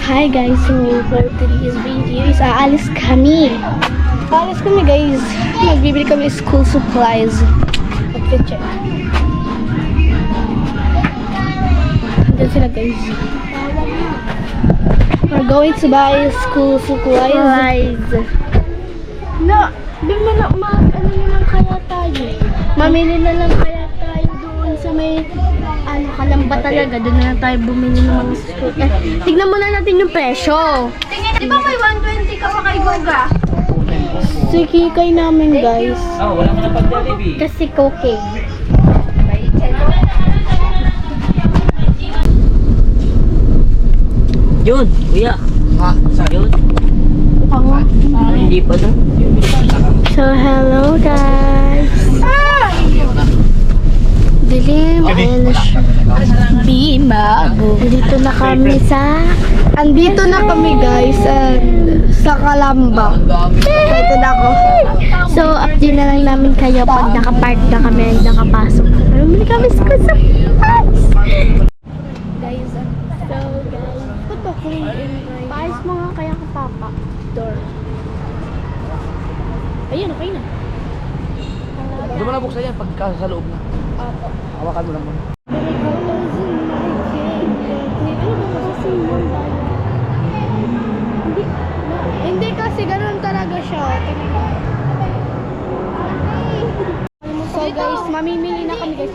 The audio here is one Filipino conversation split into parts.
Hi guys, so for today's video is aalis kami. Aalis kami guys. Magbibili kami school supplies. Mag-check. Diyan sila guys. We're going to buy school supplies. No, doon na lang, ano na lang kaya tayo. Mamili na lang kaya tayo doon sa may, kalamba talaga. Doon na lang tayo bumili ng mga school. Tignan muna natin yung presyo. Tingin, di ba may 120 ka pa kay Boga? Si Kikay namin guys. Oh, wala mo na pag-Jollibee. Kasi cocaine. Yun, kuya. Ha? Yun. Hindi pa na. So, hello guys. Dilim, ayan na siya. Bimago. Andito na kami guys sa Kalamba. Ito na ako. So, update na lang namin kayo pag nakapark na kami, nakapasok. Bumili kami sa supplies. Guys, so guys, ba't ba clean in right? Paayos mo nga kaya ka papa. Door. Ayun, okay na. Doon mo na buksan yan pagka sa loob na. Hawakan mo lang muna. Hindi kasi ganun talaga siya. So guys, mamimili na kami guys.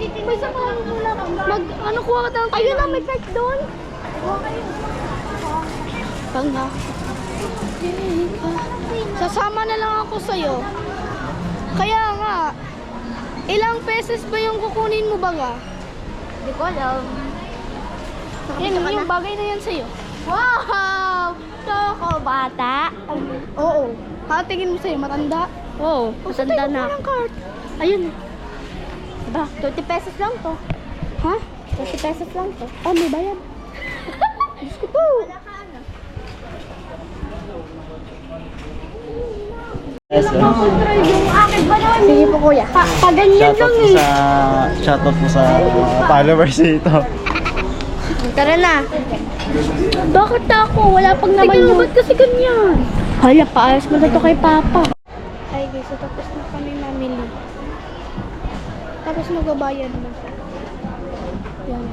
Ano kuha ka tayo? Ayun na, may cart doon. Tanga. Sasama na lang ako sa'yo. Kaya nga, ilang pesos ba yung kukunin mo baga? Hindi ko alam. Yan, yung bagay na yan sa'yo. Wow! Toko, bata. Oo. Tingin mo sa'yo, matanda? Oo, Matanda na. Cart. Ayun. Ba, 20 pesos lang to. Ha? 20 pesos lang to. Oh, may bayad. Diyos ko po. Yung akin ba naman? Sige po kuya. Paganyan lang eh. Shoutout po sa followers dito. Tara na. Bakit ako? Wala pang naman yun. Ba't kasi ganyan? Hala, paayos mo na to kay Papa. Ay guys, so tapos na kami mamili. Tapos magbabayad na. Yan.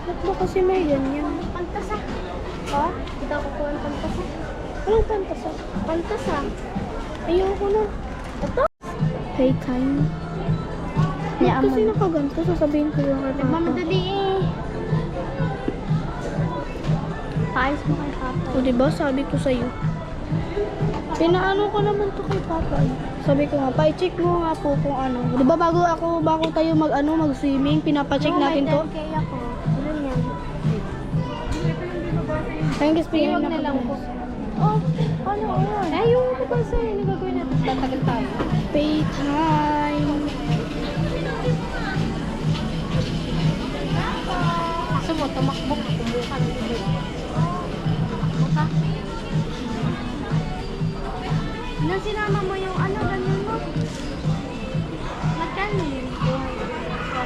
Ba't ba kasi may ganyan? Pantasa. Ha? Kita ko po ang pantasa. Anong pantasa? Pantasa. Ayoko na. Ito? Playtime. Ba't kasi nakaganto? Sasabihin ko lang kay Papa. Nagmamadali eh. Paayos mo kay Papa. O diba, sabi ko sa'yo. Pinaano ko naman to kay Papa. Sabi ko nga, pa-check mo nga po kung ano. Diba bago tayo mag-swimming, pinapacheck natin to. Kaya ako. Ano yan? Ayun guys, pingin Iwag na lang po. Oh, ano yun? Eh, yung mabasa yun, yung gagawin natin. Tatagal tayo. Pay time. Kaso mo, tumakbo ka. Kumuha ng iba. Tumakbo ka. Nang sinama mo yung ano, ganyan mo. Magkano yun?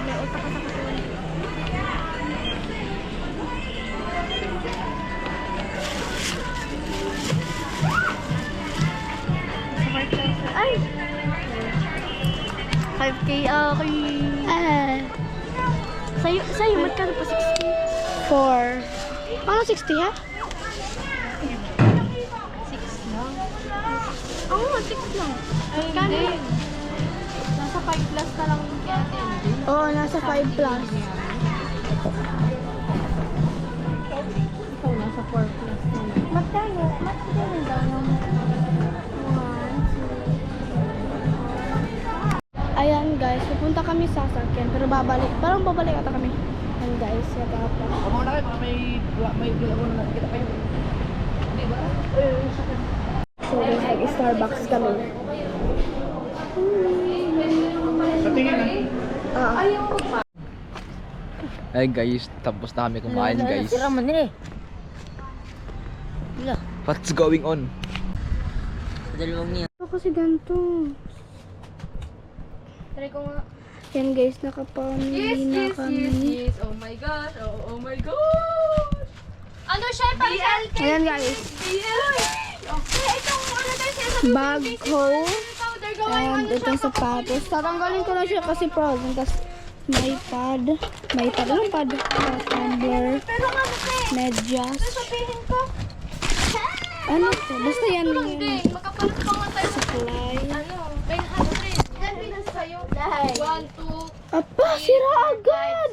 May utak ka sa katawan. Ay! 5K okay. Sa'yo, magkano pa 60? 4. Ano, 60 ha? 6 lang. Oo, 6 lang. Magkano? Nasa 5 plus na lang yung kaya hindi. Oo, nasa 5 plus. Ikaw nasa 4 plus na lang. Magkano? Magkano daw yung 1, 2, Ayan guys, pupunta kami sa sasakyan. Pero parang babalik ata kami. Ayan guys, sa Papa. Kamo na kayo, baka may vlog na nakikita kayo. Di ba? So guys, nag-Starbucks kami. Sa tingin na. Ay guys, tapos na kami kumain guys. Sira mo nila eh. What's going on? Dalawang niya. Ito kasi ganito. Try ko nga. Yan guys, nakapamili na kami. Oh my gosh. Oh my gosh. Ano siya? BLK. Ayan guys. Itong ano tayo siya sa Bag hole. powder gawain. And itong sapatos. Tatanggalin ko na siya kasi frozen. Tapos may pad. May pad. Anong pad? Tumbler. Pero ano kayo? Medyas. Sabihin ko. Ano to? Basta yan yung Hindi. Makapalit pa nga tayo. supply. Ano? 900. Yan pinas sa'yo. 1, 2, Apa, sira agad.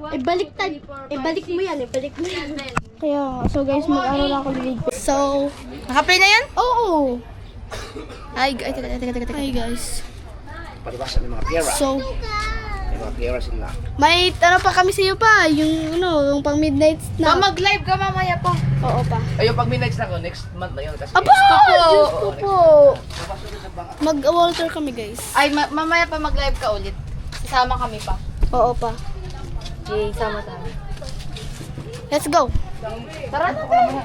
Ibaliktad. Ibalik mo yan. Ibalik mo yan. 7. Kaya, so guys, mag-aral ako dito. So, Nakaplay na yan? oo. Ay, teka. Hi guys. Palibasa ng mga pera. So, May mga pera sila. may ano pa kami sa iyo pa. Yung ano, yung pang midnight snack. Mag-live ka mamaya pa. Oo pa. Ayun, pag midnight na ko, next month na yun. Kasi Aba! Diyos ko po. Mag-Walter kami guys. Ay, mamaya pa mag-live ka ulit. Sasama kami pa. Oo pa. Okay, sama tayo. Let's go. Tara na tayo.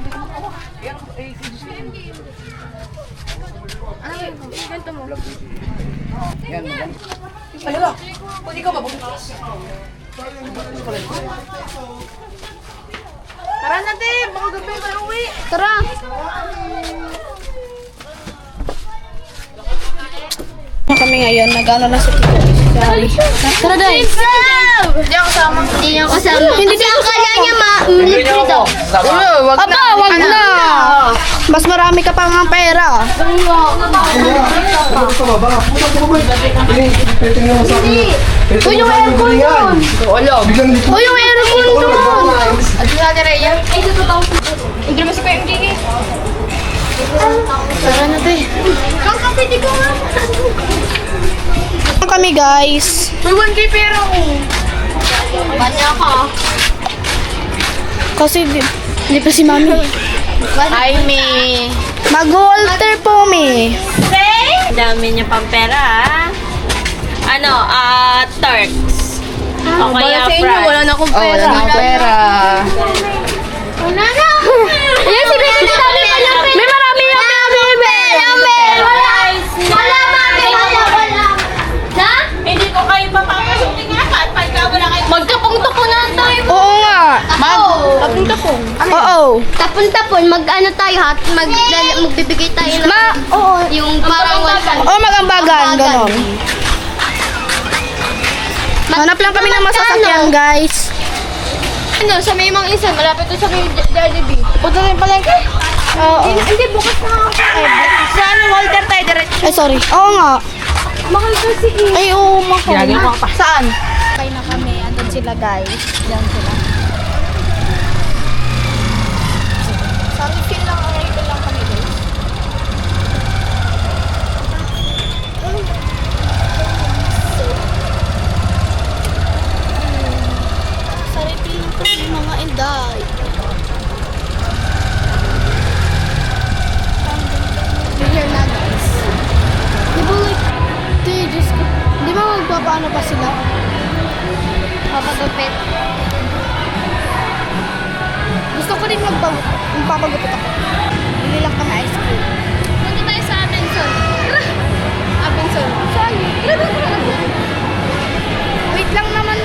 Ano yun? Ganito mo. Yan. Ano ba? Kung ikaw ba, bukas? Tara na tayo. Baka gabi ka uwi. Tara. Kami ngayon, nag-ano na sa Tito. Sorry. Tara guys. Hindi ako sama. Hindi niya kasama. Hindi niya kaya niya ma-libre daw. Wag Aba, wag na. Mas marami ka pang ang pera. Uy, yung aircon doon. Uy, yung aircon doon. At yung natin Rhea. Ay, ito totoo. Hindi mo si Kuya MJK. Tara na tayo. Kakapiti ko nga. Kami guys. May 1K pera ko. Banya ka. Kasi di pa si Mami. Hi, me. Mag-Walter po, Mi. Dami niya pang pera, ah. Ano, Turks. O kaya Wala sa inyo, fries. wala na akong Oh, pera. wala na pera. Wala na. Ayan si Baby. May marami yung Baby. Wala, mami. Wala. Ha? Hindi ko kayo papapasukin nga at pagka wala kayo. Magtapong-tapunan tayo. Oo nga. Tapong-tapong. Oo. Tapon-tapon, mag-ano tayo ha? Magbibigay tayo ng Oo. yung parang 100. Oo, magambagan. Ganon. Hanap lang kami ng masasakyan, guys. Ano, sa may mga insan, malapit to sa may Jollibee. Punta rin pala kayo? Oo. Hindi, bukas na ako. Saan Walter tayo diretso? Ay, sorry. Oo nga. Mahal kasi eh. Ay, oo, mako. Saan? Okay na kami. Andun sila, guys. Diyan sila. Sorry, feel lang. Arrival lang kami, guys. Sorry, feel lang kami, mga inday. We're here na, guys. Di ba like, Diyos ko. Di ba magpapaano pa sila? Papagupit. Gusto ko rin magpapagupit ako. Bili lang kami ice cream. Punta tayo sa Abenson. Abenson. Saan? Wait lang naman.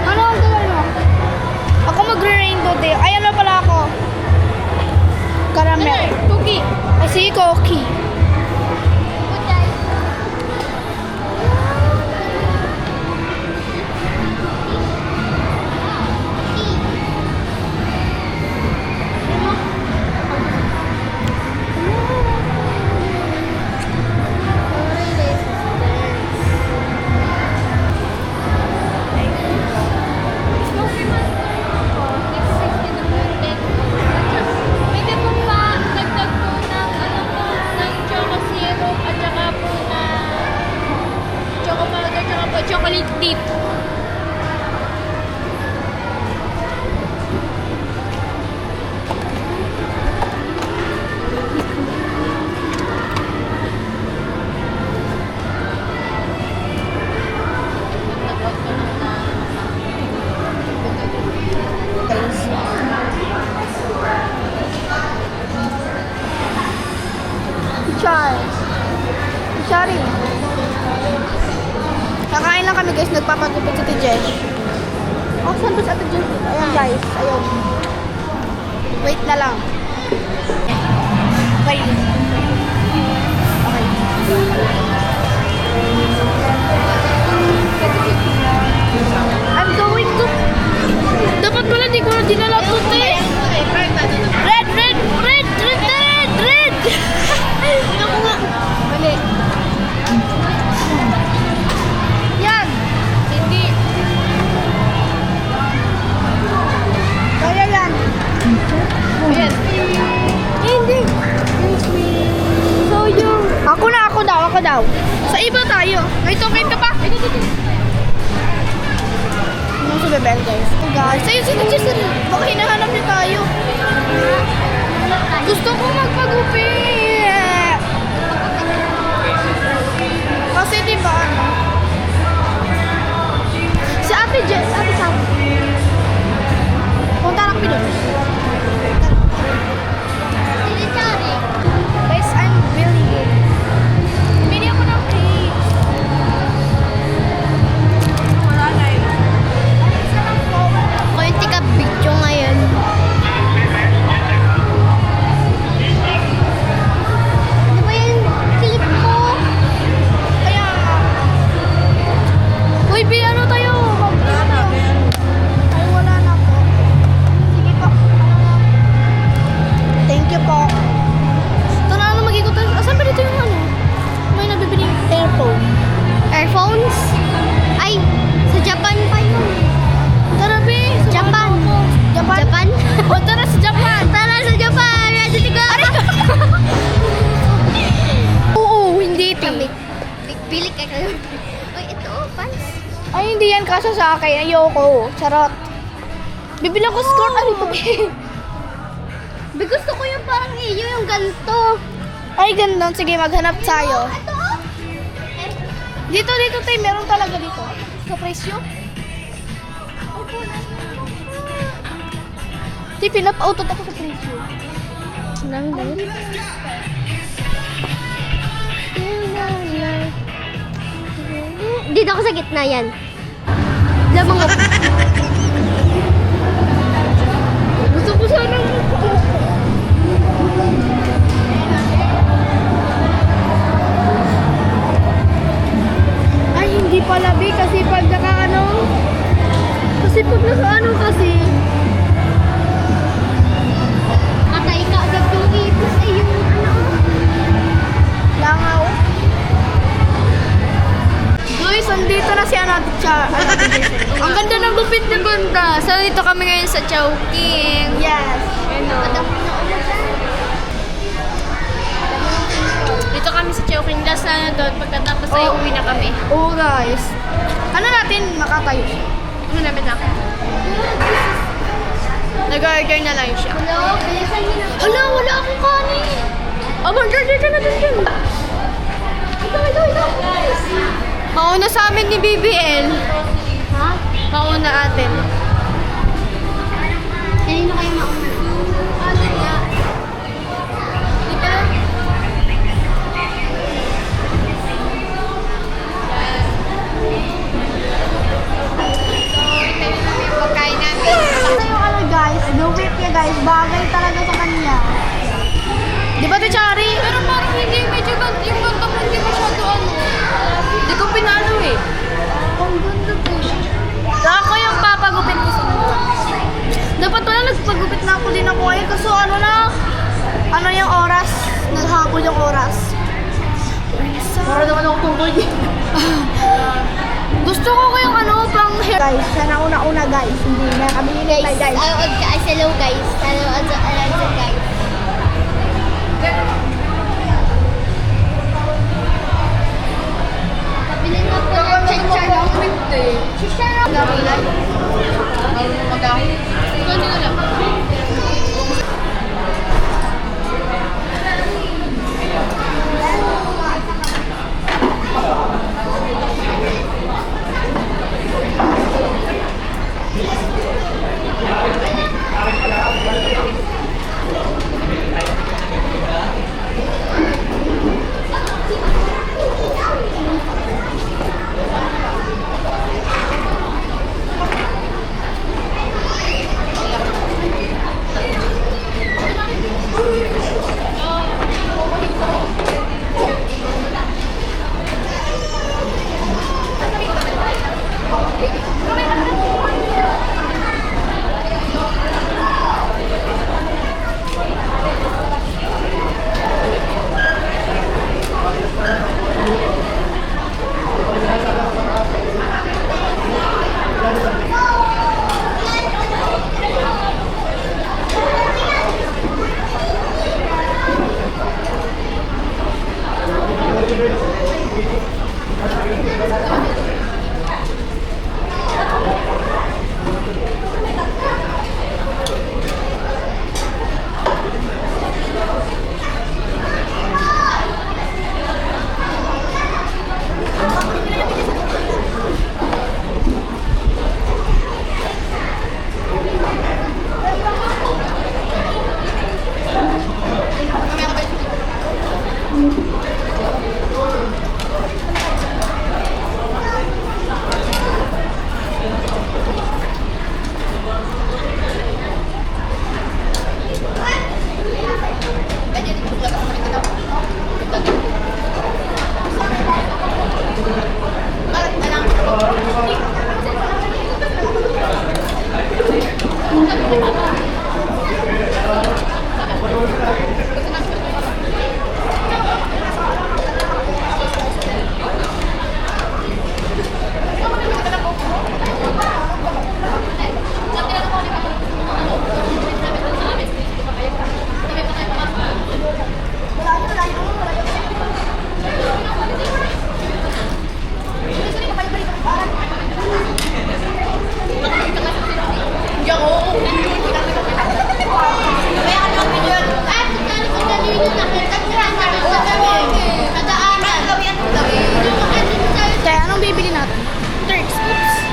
Ano ang gawin mo? Ako magre-rainbow day. Ay, ano pala ako? Caramel. Cookie. Ay, si Cokie. Pwede po pa dagdag po ng ano po, ng choco syrup at saka po na choco powder at saka po chocolate dip. Char. Shari. Kakain lang kami guys, nagpapagupit si Ate Jesh. Oh, saan ba si Ate Jesh? Ayan guys, ayun. Wait na lang. Okay. I'm going to... Dapat pala di ko na dinala ito, te. Red, red, red, red, red, red. Ako nga. Mali. Yan. Hindi. Kaya yan. Ayan. Hindi. So yung... Ako daw. Sa iba tayo. Wait, okay ka pa? Ito. Ano sa bebel, guys? Oh, guys. Ayun, sino Jason? Baka hinahanap niya tayo. Gusto ko magpagupit. Kasi diba, ano? Si Ate Jess, Ate Sam. Punta lang pinun. Guys, I'm really good. Bili ako ng cake. Wala na yun. Ako yung tika-video ngayon. Ano ba yung clip ko? Kaya... Uy, ano tayo? Mag-ano tayo? Ay, wala na po. Sige po. Thank you po. Ito na ano mag-ikot tayo. Asan ba dito yung ano? May nabibiling earphone. Earphones? Ay, sa Japan pa yun. Tara, be. Japan. Japan? O, tara sa Japan. Tara sa Japan. Ready to go. Oo, hindi ito. Pili ka kayo. Uy, ito, pants. Ay, hindi yan kasya sa akin. Ayoko. Charot. Bibili ako skirt. Ano ito, be? Gusto ko yung parang iyo, yung ganito. Ay, ganun. Sige, maghanap tayo. Dito, tayo. Meron talaga dito. Sa presyo. Di, pinapautot ako sa presyo. Dito ako sa gitna yan. Lamang ako. Gusto ko sana ay, hindi pala, Bi. Kasi pag naka-ano, kasi pag naka-ano kasi, atay ka agad yung ipis ay yung ano, langaw. Guys, andito na si Ate Ang ganda ng gupit ni Banda. So, dito kami ngayon sa Chowking. Yes. Ano? Dito kami sa Chowking. Last na doon. Pagkatapos ay uwi na kami. Oo, guys. Ano natin makatayo siya? Ano namin ako? Nag-order na lang siya. Hello, bilisan niyo na. Hala, wala akong kanin. Mag-order ka na dun. Ito. Mauna sa amin ni BBL. Ha? Mauna atin. Kanino kayo mauna? Ano nga? Di ba? So, ito yung namin yung pagkain namin. Ito yung ano, guys. The whip niya, guys. Bagay talaga sa kanya. Di ba, Tichari? Pero parang hindi medyo yung ganda mo hindi masyado ano. Hindi ko pinalo eh. Ang ganda po. Ako yung papagupit ko sa mga. Dapat pala nagpagupit na ako din ako ngayon. Kaso ano na, ano yung oras? Naghapon yung oras. Para naman ako tungkol din. Gusto ko kayong ano, pang hair. Guys, sana una-una guys. Hindi na kami hinintay guys. Hello guys. Hello guys. Pabili nga po ng chicharon. Chicharon. Mag-ahit. Ganun na lang.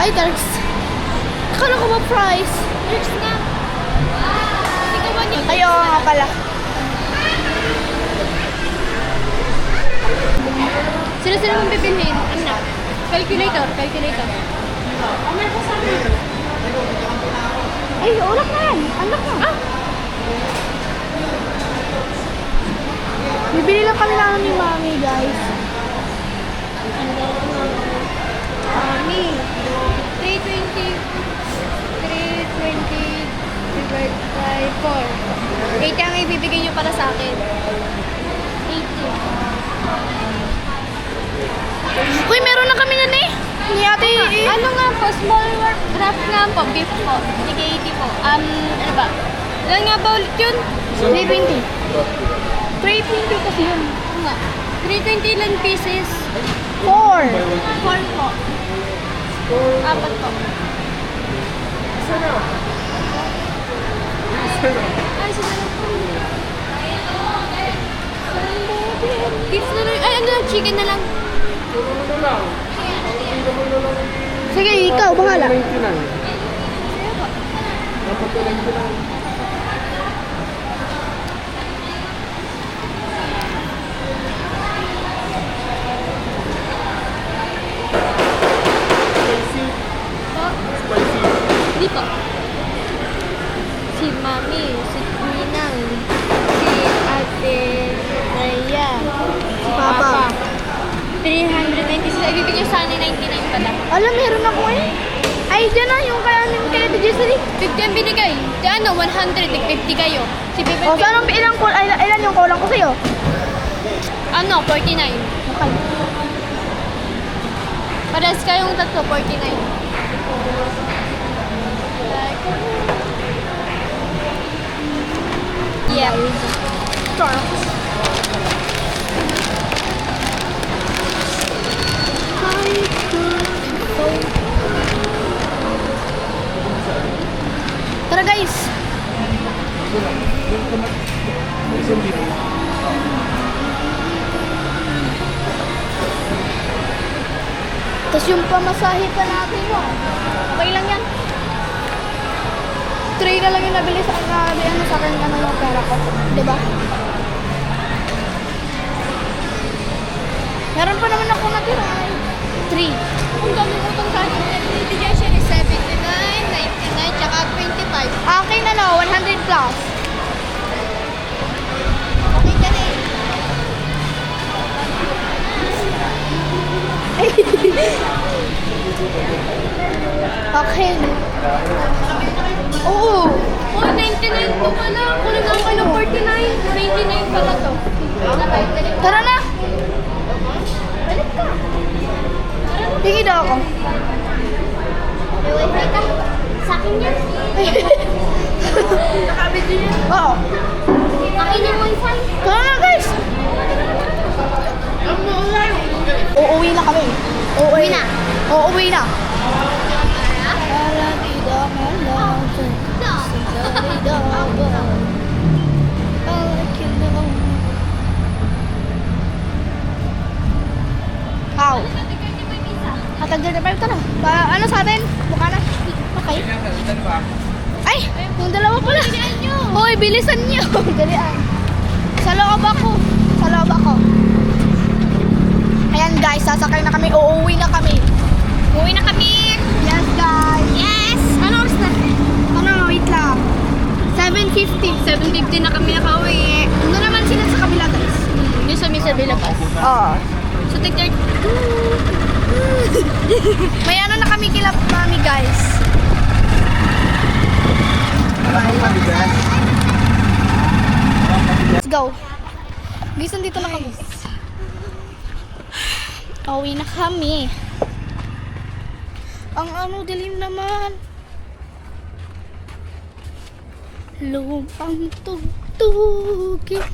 Ay, Darks. Akala ko ba price? Cheers na. Sigawan niyo. Ay, oo nga pala. Sila mong bibilhin. Ano na? Calculator. Ay, ulak na yan. Anak na. Bibili lang kami namin ni Mami, guys. Mami. 320 divided by 4. 80 ang ibibigay niyo para sa akin. 80. Uy, meron na kami nun eh. Ni ate. Ano nga po? Small work craft nga po. Gift po. Sige, 80 po. Ano ba? Ilan nga ba ulit yun? 320. 320 kasi yun. Ano nga? 320 ilan pieces? 4. 4 po. 4 po. Ay, sinanong po. Beef na lang. Ay, ano lang, chicken na lang. Sige, ikaw, bahala. Hindi po. Si Mami, si Ninang, si Ate Naya, si Papa. 396. Ibibigay sa akin 99 pala. Alam, meron ako eh. Ay, dyan na yung kaya ni Jessery. 50 ang binigay. Di ano, 100. 50 kayo. Si Bebe, O, saan ilan yung kulang ko sa'yo? ano, 49. Okay. Parehas kayong tatlo, 49. Yeah. Tara guys. Tapos yung pamasahe pa natin mo. Okay lang yan. 3 na lang yung nabili sa akin ano yung pera ko. Diba? Meron pa naman ako natira. 3. Kung dami utang sa akin, ibigay siya ni 79, 99, tsaka 25. Akin ano, 100 plus. Okay ka na eh. Okay. Oo. Oh, 99 po pala. Kulang ako ng 49. 99 pala to. Tara na. Balik ka. Tingin daw ako. May wifi ka. Sa akin yan. Nakabidyo yan. Oo. Akin yung wifi. Tara na guys. Uuwi na kami. Uuwi na. Uuwi na. How? Hatag din na tara. Ano sa atin? Buka na. Okay. Ay, yung dalawa pala. Hoy, bilisan niyo. Dalian. Sa loob ako. Sa loob ako. Ayan guys, sasakay na kami. Uuwi na kami. Uwi na kami. Yes guys. Yes! Ano oras na? Ano, wait lang. 7:50. 7:50 na kami nakauwi. Ano naman sila sa kabila guys? Yung sa Misa Villapas. Oo. So, take their... May ano na kami kila mami guys. Let's go. Guys, nandito na kami. Uwi na kami. Ang ano, dilim naman. Lumang tugtugin.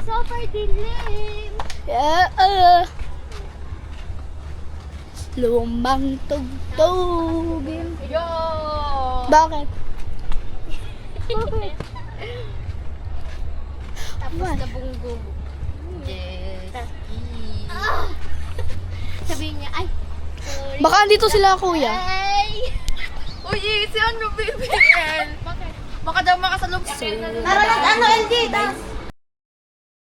Super dilim. Lumang tugtugin. Yo! Bakit? Tapos What? na bunggo. Yes. Sabihin niya, ay, sorry. Baka andito sila kuya. Ay! ano, BBL. Bakit? Baka daw makasalubong. Tara, ano, LG, tas.